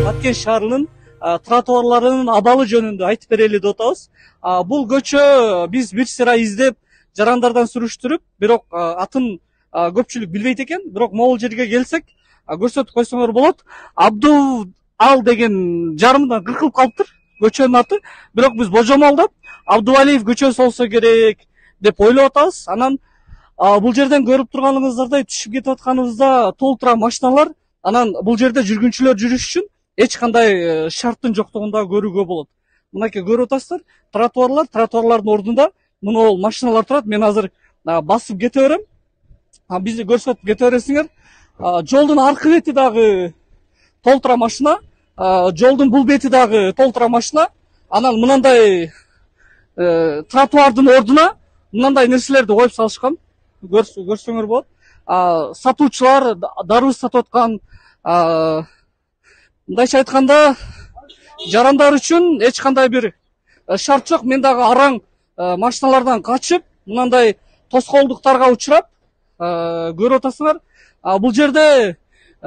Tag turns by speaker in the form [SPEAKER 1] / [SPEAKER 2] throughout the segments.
[SPEAKER 1] Баткен шаарынын тротуарларынын абалы жөнүндө айтып берели деп атабыз. Бул көчө биз бир сыра издеп жарандардан сүрүштүрүп, бирок атын көпчүлүк билбейт экен. Бирок могул жерге келсек, көрсөтүп койсоңор болот. Абдул Ал деген жарымдан кыркылып калыптыр көчөнүн аты. Бирок биз божомолдоп Абдувалиев көчөсү болсо керек деп ойлоп атабыз. Анан бул жерден көрүп турганыңыздардай түшүп кетип атканыбызда толтура машиналар. Анан бул жерде жүргүнчүлөр жүрүш үчүн эч кандай шарттын жоктугунда көрүүгө болот. Мынакей көрүп атасыздар, тротуарлардын ордунда мына машиналар турат. Мен азыр басып кете берем. Бизди көрсөтүп кете бересиңер. Жолдун аркы бети дагы толтура машина, жолдун бул бети дагы толтура машина. Анан мынандай тротуардын ордуна мынандай нерселерди коюп салышкан. Көрсөңөр болот. Сатуучулар дару сатып аткан, мындайча айтканда, жарандар үчүн эч кандай бир шарт жок. Мен дагы араң машиналардан качып, мындай тоскоолдуктарга учурап, көрүп атасыңар. Бул жерде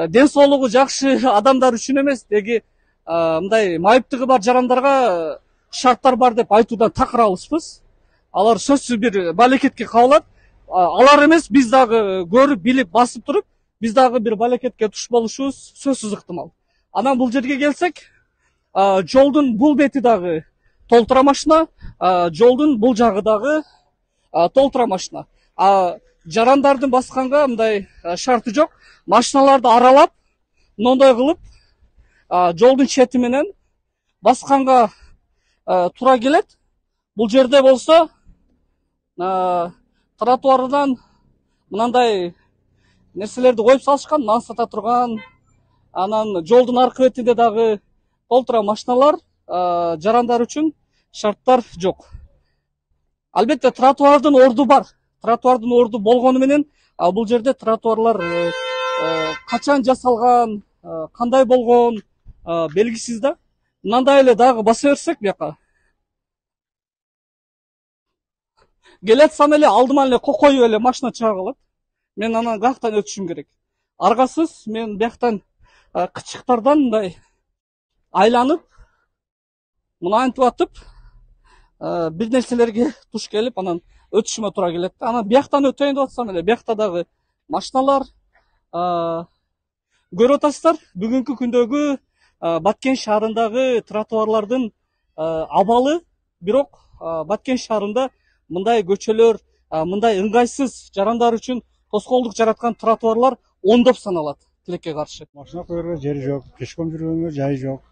[SPEAKER 1] ден соолугу жакшы адамдар үчүн эмес, деги мындай майыптыгы бар жарандарга шарттар бар деп айтуудан такырабызбыз. Алар сөзсүз бир балекетке кабылат. Алар эмес, биз дагы көрүп, билип, басып туруп, биз дагы бир балекетке туш болушубуз сөзсүз ыктымал. Анан бул жерге келсек, жолдун бул бети дагы толтура машина, жолдун бул жагы дагы толтура машина. Жарандардын басканга мындай шарты жок. Машиналарды аралап, мындай кылып, жолдун чети менен басканга туура келет. Бул жерде болсо тротуардан мындай нерселерди коюп салышкан, нан сата турган. Анан жолдун аркы бетинде дагы толтура машиналар, жарандар үчүн шарттар жок. Албетте тротуардын орду бар. Тротуардын орду болгону менен бул жерде тротуарлар качан жасалган, кандай болгон белгисиз да. Мындай эле дагы баса берсек бияка. Келатсам эле алдыман эле кокоюп эле машина чыга калат. Мен анан каяктан өтүшүм керек. Аргасыз мен бияктан кычыктардан мындай айланып, мынантип атып, бир нерселерге туш келип, анан өтүшүмө туура келет. Анан бияктан өтөйүн деп атсам эле, биякта дагы машиналар. Көрүп атасыздар, бүгүнкү күндөгү Баткен шаарындагы тротуарлардын абалы. Бирок Баткен шаарында мындай көчөлөр, мындай ыңгайсыз жарандар үчүн тоскоолдук жараткан тротуарлар ондоп саналат. Тилекке каршы.
[SPEAKER 2] Машина коюрга жери жок, пешком жүргөнгө жай жок.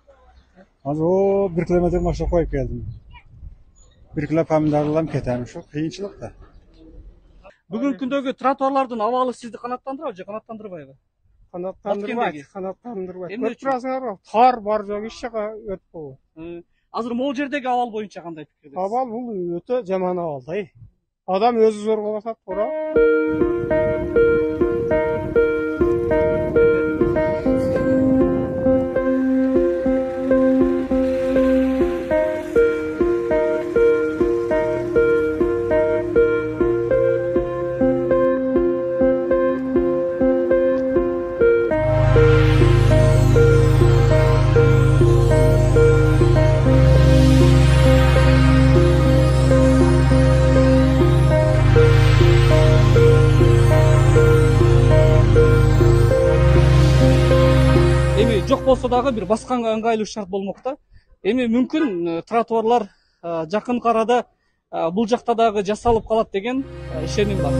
[SPEAKER 2] Азыр 1 километр машина коюп келдим. 1 кило помидор алам, кетем, ушу кыйынчылык да.
[SPEAKER 1] Бүгүнкү күндөгү тротуарлардын абалы сизди канааттандырабы же канааттандырбайбы?
[SPEAKER 2] Канааттандырбайт. Көрүп турасыңарбы? Тар бар жок эч жака өтүп болбойт.
[SPEAKER 1] Азыр могул жердеги абал боюнча кандай пикирдесиз?
[SPEAKER 2] Абал бул өтө жаман абал да. Адам өзү зорго басат, туура.
[SPEAKER 1] Жок болсо дагы бир басканга ыңгайлуу шарт болмок да. Эми мүмкүн тротуарлар жакын арада бул жакта дагы жасалып калат деген ишеним бар.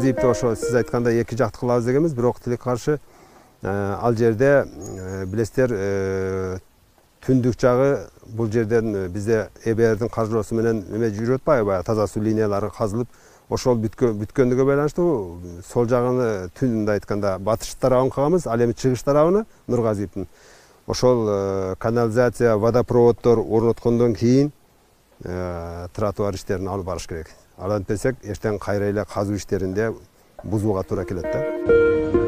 [SPEAKER 3] Нургазиевди ошо сиз айткандай эки жакты кылабыз дегенбиз, бирок тилекке каршы ал жерде билесиздер түндүк жагы бул жерден бизде ЭБРдин каржылоосу менен эме жүрүп атпайбы, баягы таза суу линиялары казылып, ошол бүткөндүгү байланыштуу сол жагыны түнүндө айтканда батыш тарабын кылганбыз, ал эми чыгыш тарабыны Нургазиевдин ошол канализация, водопроводдор орноткондон кийин тротуар иштерин алып барыш керек. Ал антпесек эчтен кайра эле казуу иштеринде бузууга туура келет да.